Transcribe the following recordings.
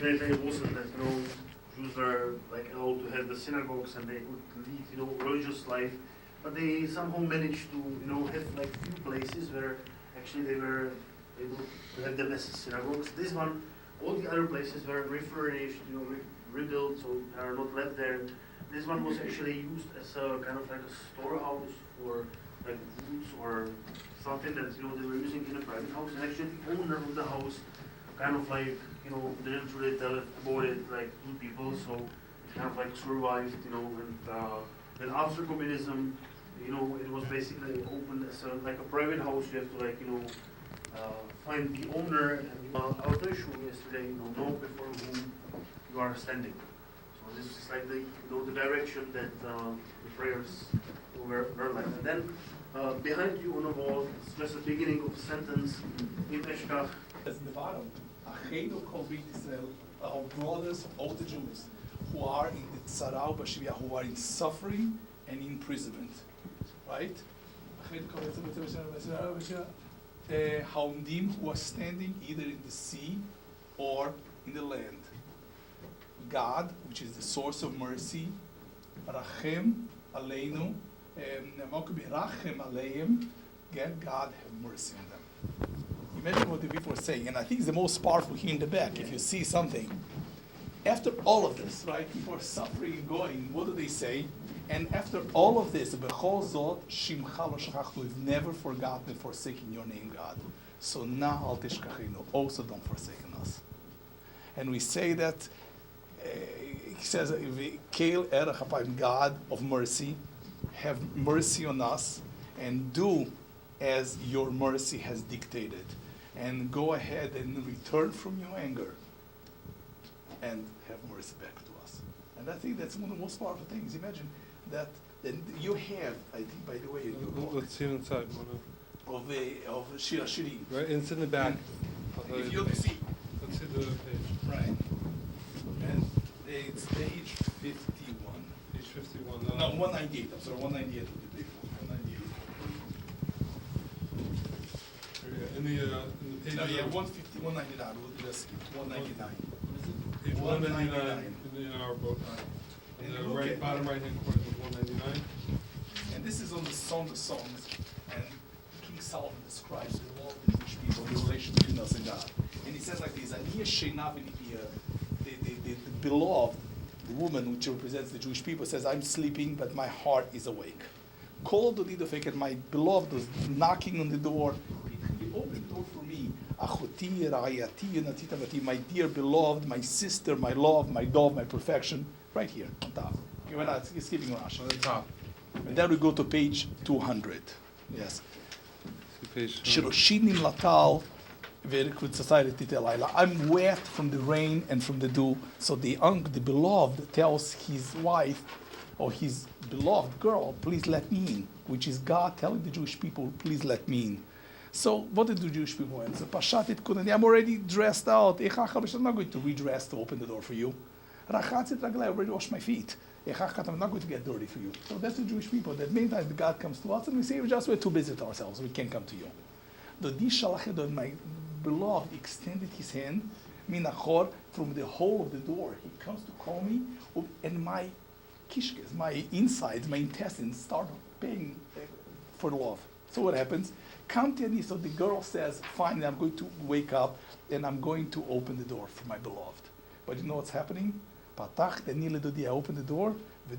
later it wasn't that, Jews were like allowed to have the synagogues and they would lead, religious life, but they somehow managed to, have like few places where actually they were able to have them as synagogues. This one, all the other places were refurbished, rebuilt, so are not left there. This one was actually used as a kind of like a storehouse for like goods or something that they were using in a private house. And actually the owner of the house kind of like didn't really tell it about it like to people, so it kind of like survived, and after communism, it was basically opened as like a private house. You have to like find the owner, and I'll tell you yesterday, know before whom you are standing. So this is like the the direction that the prayers were like. And then behind you on the wall, it's just the beginning of a sentence in Eshkach. At the bottom, Acheinu Kol Beit Yisrael, our brothers, all the Jews, who are in the Tzarau B'Shivya, who are in suffering and imprisonment, right? Haumdim, who are standing either in the sea or in the land. God, which is the source of mercy, Rachem Aleinu, Rachem Aleim, God have mercy on them. Imagine what the people are saying, and I think it's the most powerful here in the back. If you see something, after all of this, right, people are suffering and going, what do they say? And after all of this, B'chol Zot Shimcha Lo Shachachnu, we've never forgotten and forsaken your name, God. So now Al Tishkachenu, also don't forsake us. And we say that, he says, Keil Erech Hapayim, God of mercy, have mercy on us, and do as your mercy has dictated. And go ahead and return from your anger and have mercy back to us. And I think that's one of the most powerful things. Imagine that you have, I think, by the way, let's see it inside. of Shir HaShirim. Right, it's in the back. If you see. Let's see the page. Right. And it's page 51. Page 51. No, 198. I'm sorry, 198 would be big. 198. In the page. No, yeah, 150, 199. We'll just skip 199. Page 199 in our book. In the right, bottom right-hand corner is 199. And this is on the Song of Songs. And King Solomon describes the law of the Jewish people, the relation between us and God. And he says like this, the beloved, the woman which represents the Jewish people, says, I'm sleeping, but my heart is awake. Call the lead of and my beloved was knocking on the door. He opened the door for me. Achoti, Ra'ayati, Natitavati, my dear beloved, my sister, my love, my dove, my perfection. Right here, on top. Okay, we're not skipping Rashi. On the top. And then we go to page 200. Yes. Page. Shiroshinim latal, I'm wet from the rain and from the dew. So the beloved tells his wife, or his beloved girl, please let me in, which is God telling the Jewish people, please let me in. So what did the Jewish people answer? Pashatit couldn't. I'm already dressed out. I'm not going to redress to open the door for you. I already washed my feet. I'm not going to get dirty for you. So that's the Jewish people. That many times God comes to us and we say, we're too busy with ourselves. We can't come to you. My beloved extended his hand, minachor, from the hole of the door. He comes to call me, and my kishkes, my insides, my intestines start paying for love. So what happens? Come to me. So the girl says, fine, I'm going to wake up and I'm going to open the door for my beloved. But you know what's happening? I opened the door, he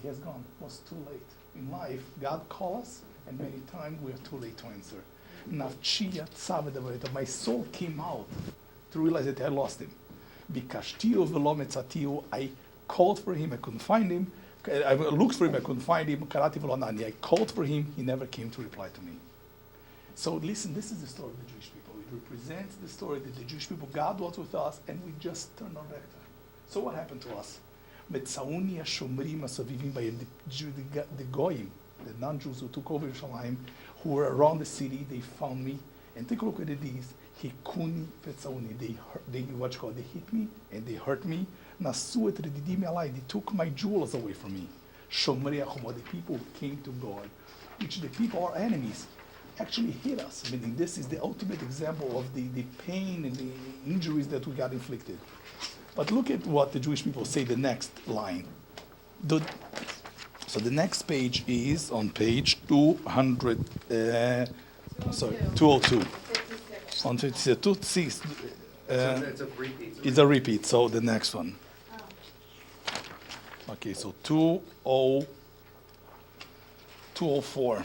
has gone. It was too late. In life, God calls us, and many times we are too late to answer. My soul came out to realize that I lost him. I called for him, I couldn't find him. I looked for him, I couldn't find him. I called for him, he never came to reply to me. So listen, this is the story of the Jewish people. It represents the story that the Jewish people, God was with us, and we just turned our back to him. So what happened to us? The Goyim, the non-Jews who took over Yerushalayim, who were around the city, they found me, and take a look at these. They hit me and they hurt me. They took my jewels away from me. The people came to God, which the people are enemies. actually hit us. Meaning this is the ultimate example of the pain and the injuries that we got inflicted. But look at what the Jewish people say the next line. So the next page is on page 200, 202. On 56. It's a repeat. It's a repeat, so the next one. Okay, so 204.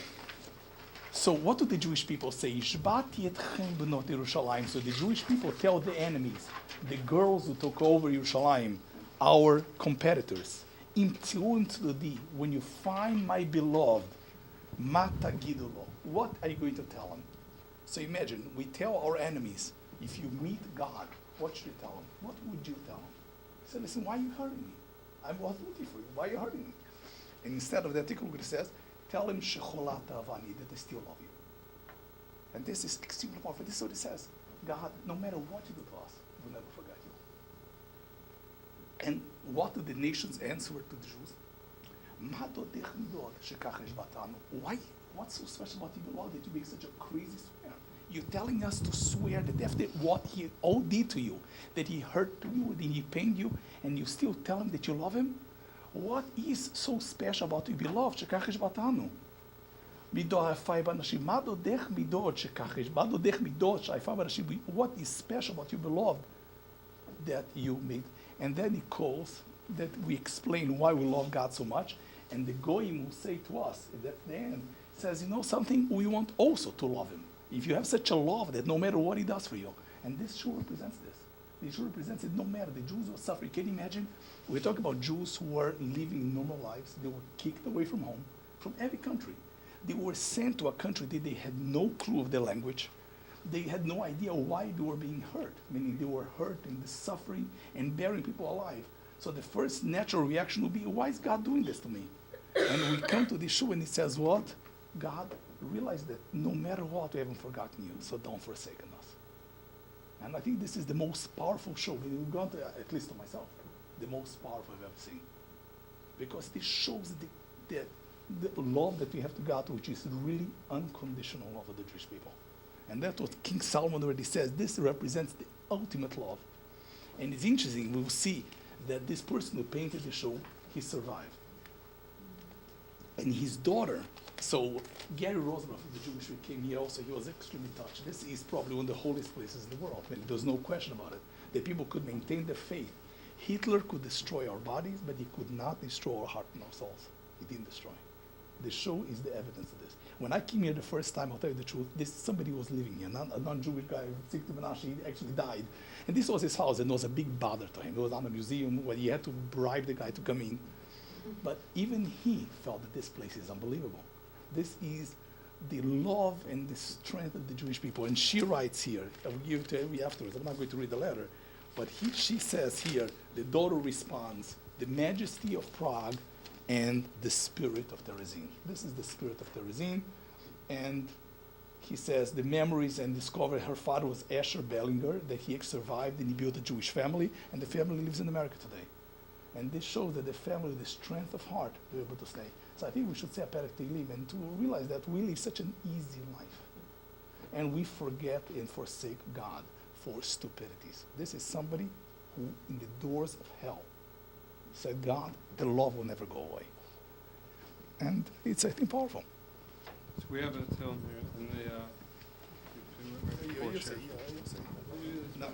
So what do the Jewish people say? Ishbati etchem benot Yerushalayim. So the Jewish people tell the enemies, the girls who took over Yerushalayim, our competitors, when you find my beloved, mata gidulo, what are you going to tell them? So imagine, we tell our enemies, if you meet God, what should you tell them? What would you tell them? He said, listen, why are you hurting me? I was looking for you. Why are you hurting me? And instead of that, it says, tell him shecholata avani, that I still love you. And this is extremely powerful. This is what it says. God, no matter what you do to us, we'll never forget you. And what do the nations answer to the Jews? Why? What's so special about you, Lord, that you make such a crazy swear? You're telling us to swear that after what he all did to you, that he hurt you, that he pained you, and you still tell him that you love him? What is so special about you, beloved? What is special about you, beloved, that you made? And then he calls that we explain why we love God so much, and the Goyim will say to us at the end, says, you know something, we want also to love him. If you have such a love that no matter what he does for you, and this sure represents this. This sure represents it no matter. The Jews were suffering. Can you imagine? We're talking about Jews who were living normal lives. They were kicked away from home, from every country. They were sent to a country that they had no clue of their language. They had no idea why they were being hurt, meaning they were hurt and suffering and burying people alive. So the first natural reaction would be, why is God doing this to me? And we come to this show and it says what? God, realize that no matter what, we haven't forgotten you, so don't forsake us. And I think this is the most powerful show. We've gone to, at least to myself, the most powerful I've ever seen. Because this shows the love that we have to God, which is really unconditional love of the Jewish people. And that's what King Solomon already says. This represents the ultimate love. And it's interesting, we'll see that this person who painted the show, he survived. And his daughter, so Gary Rosenberg from the Jewish Week came here also, he was extremely touched. This is probably one of the holiest places in the world. I mean, there's no question about it. That people could maintain their faith. Hitler could destroy our bodies, but he could not destroy our heart and our souls. He didn't destroy. The show is the evidence of this. When I came here the first time, I'll tell you the truth, somebody was living here, a non-Jewish guy, he actually died. And this was his house, and it was a big bother to him. It was not a museum where he had to bribe the guy to come in. But even he felt that this place is unbelievable. This is the love and the strength of the Jewish people. And she writes here, I will give it to every afterwards, I'm not going to read the letter, but she says here, the daughter responds, the majesty of Prague and the spirit of Theresienstadt. This is the spirit of Theresienstadt. And he says the memories and discovered her father was Asher Bellinger, that he survived and he built a Jewish family, and the family lives in America today. And this shows that the family, the strength of heart, they're able to stay. So I think we should say a Perek Tehillim and to realize that we live such an easy life. And we forget and forsake God for stupidities. This is somebody who, in the doors of hell, said, God, the love will never go away. And it's, I think, powerful. So we have a film here, and You say. No.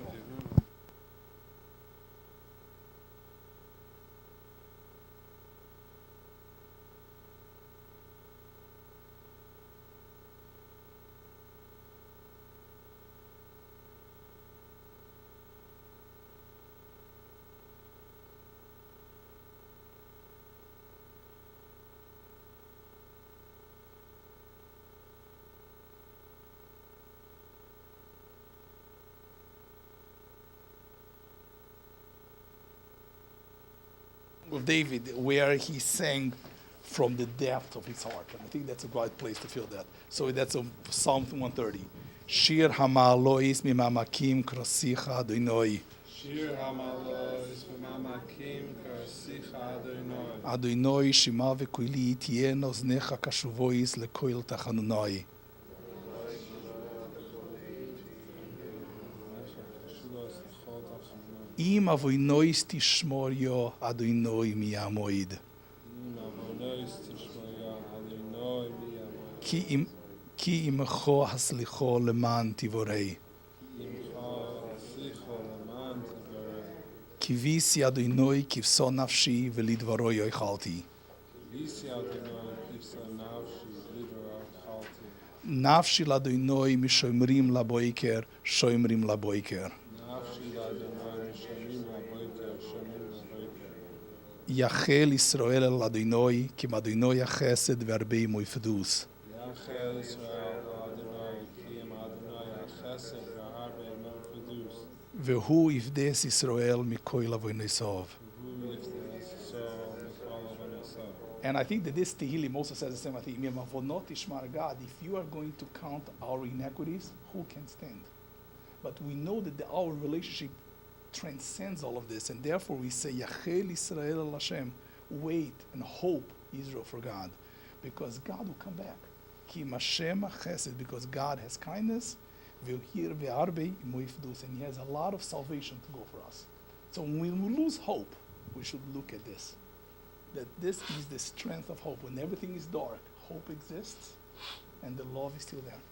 Of David, where he sang from the depth of his heart. And I think that's a great place to feel that. So that's Psalm 130. Shir hamalois mimamakim krasicha Adonai. Shir hamalois mimamakim krasicha Adonai. Adonai shema v'koili tien oznecha kashuvois lekoil tachanunai. Im avoinois tishmorio Adonai mi amoid. Ki imcho haslicho leman tivorei. כי ויסי אדוני כבשו נפשי ולדברו יאכלתי. נפשי לאדוני משומרים לבויקר, שומרים לבויקר. יחל ישראל אל אדוני, כי אדוני החסד והרבה מויפדוס. והוא יפדס ישראל מכל עוונותיו. And I think that this Tehillim also says the same thing. God, if you are going to count our inequities, who can stand? But we know that our relationship transcends all of this, and therefore we say, Yachel Israel al Hashem, wait and hope Israel for God, because God will come back. Ki Hashem chesed, because God has kindness, and He has a lot of salvation to go for us. So when we lose hope, we should look at this. That this is the strength of hope. When everything is dark, hope exists, and the love is still there.